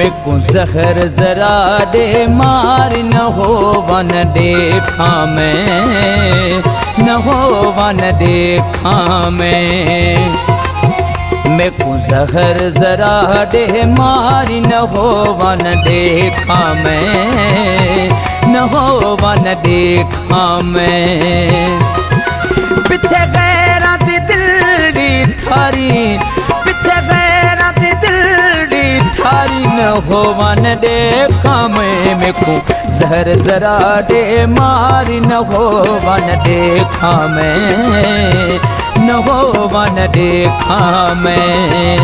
मेको जहर जरा दे मार न हो वन देखा मैं, न हो वन देखा मैं। मेको जहर जरा दे मार न हो वन देखा मैं, न हो वन देखा मैं। पीछे गैरा दी दिल दी थारी, पीछे गैरा दी दिल दी थारी न हो वन देखा मैं। मेको जहर जरा दे मारी न हो वन देखा मैं, न हो वन देखा मैं।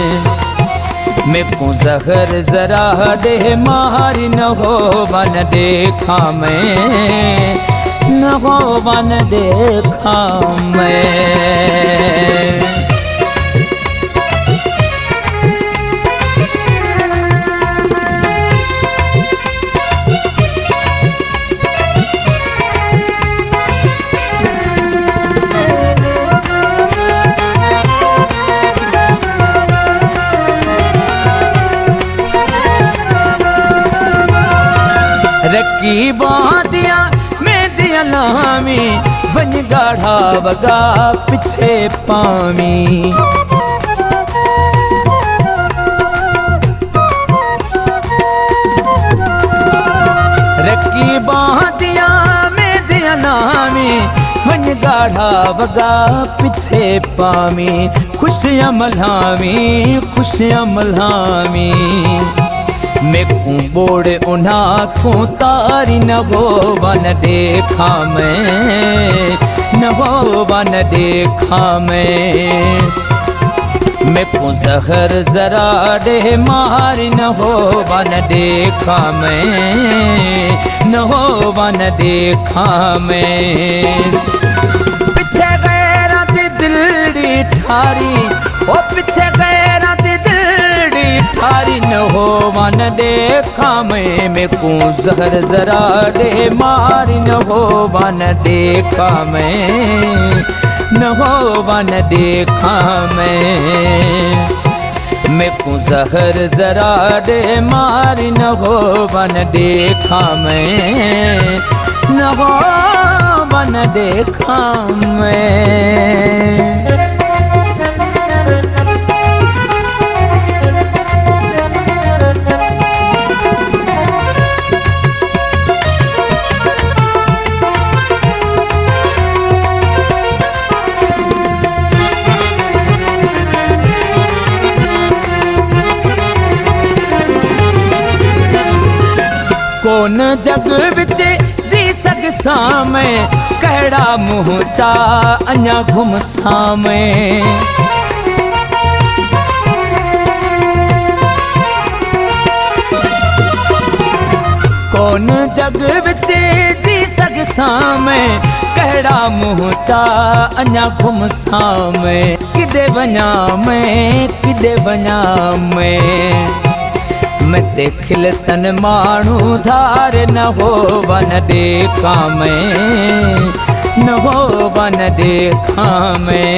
मेको जहर जरा दे मारी न हो वन देखा मैं, न हो वन देखा मैं। रखी बादिया में दिया नामी, बन गाढ़ा बगा पीछे पामी। रखी बादिया में दिया नामी, बन गाढ़ा बगा पीछे पामी। खुशियाँ मल्हामी, खुशियाँ मल्हामी। मेको बोड़ उन्हा को तारी न हो वन देखा मैं, न हो वन देखा मैं। मेको जहर जरा दे मारी न हो वन देखा मैं, न हो वन देखा मैं। पीछे गैरा दी दिल दी ठारी, ओ पीछे गैरा दी दिल दी ठारी न हो वन देखा मैं। मेको जहर जरा दे मारी न हो वन देखा मैं, न हो वन देखा मैं। मेको जहर जरा दे मारी न हो वन देखा मैं, न हो वन देखा मैं। कौन जग विच जी सग सामे, कहड़ा मुँह चा अञा घुम सामे। कौन जग विच जी सग सामे, कहड़ा मुँह चा अञा घुम सामे। किदे वञा मैं, किदे वञा मैं। मैं देखिल सन मानू धार न हो वन देखा मैं, न हो वन देखा मैं।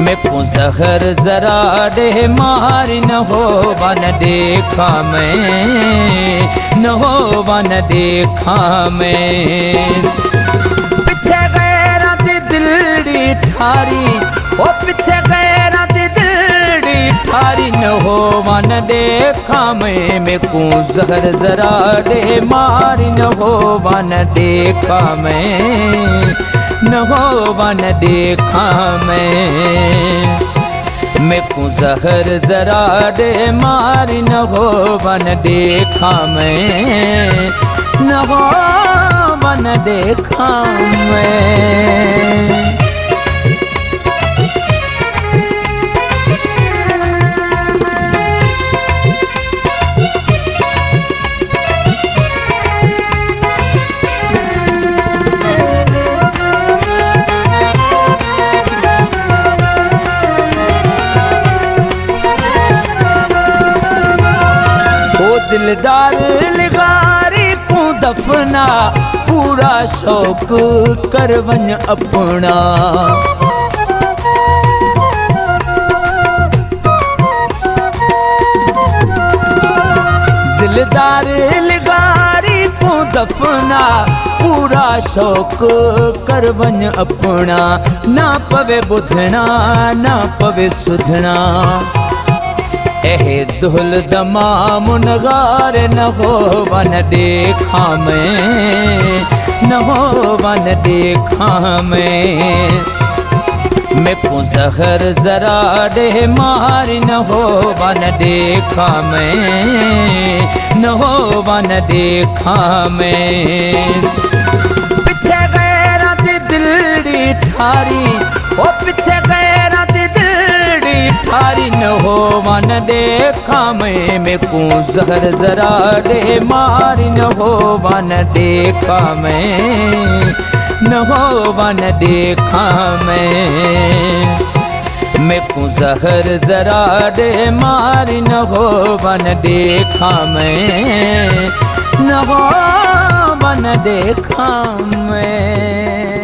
मेको जहर जरा दे मारी न हो वन देखा मैं, न हो वन देखा मैं। पीछे गैरा दी दिल दी ठारी, ओ पीछे गैरा दी दिल दी ठारी न हो वन देखा मैं। मेको जहर जरा दे मारी न हो वन देखा मैं, न हो वन देखा मैं। मेको जहर जरा दे मारी न हो वन देखा मैं, न हो वन देखा मैं। दिलदार लिगारी को दफना, पूरा शौक कर वञ अपना। दिलदार लिगारी को दफना पूरा शौक कर वन अपना ना पवे बुधना ना पवे सुधना एह दुल दमाम नगार न हो वन देखा मैं न हो वन देखा मैं को जहर जरा दे मारी न हो वन देखा मैं न हो वन देखा मैं पीछे गैरा ते दिलड़ी ठारी ओ पीछे गैरा ते दिलड़ी ठारी न हो वन देखा मैं को जहर जरा दे मारी न हो वन देखा मैं न हो वन देखा मैं को जहर जरा दे मारी न हो वन देखा मैं न हो वन देखा मैं।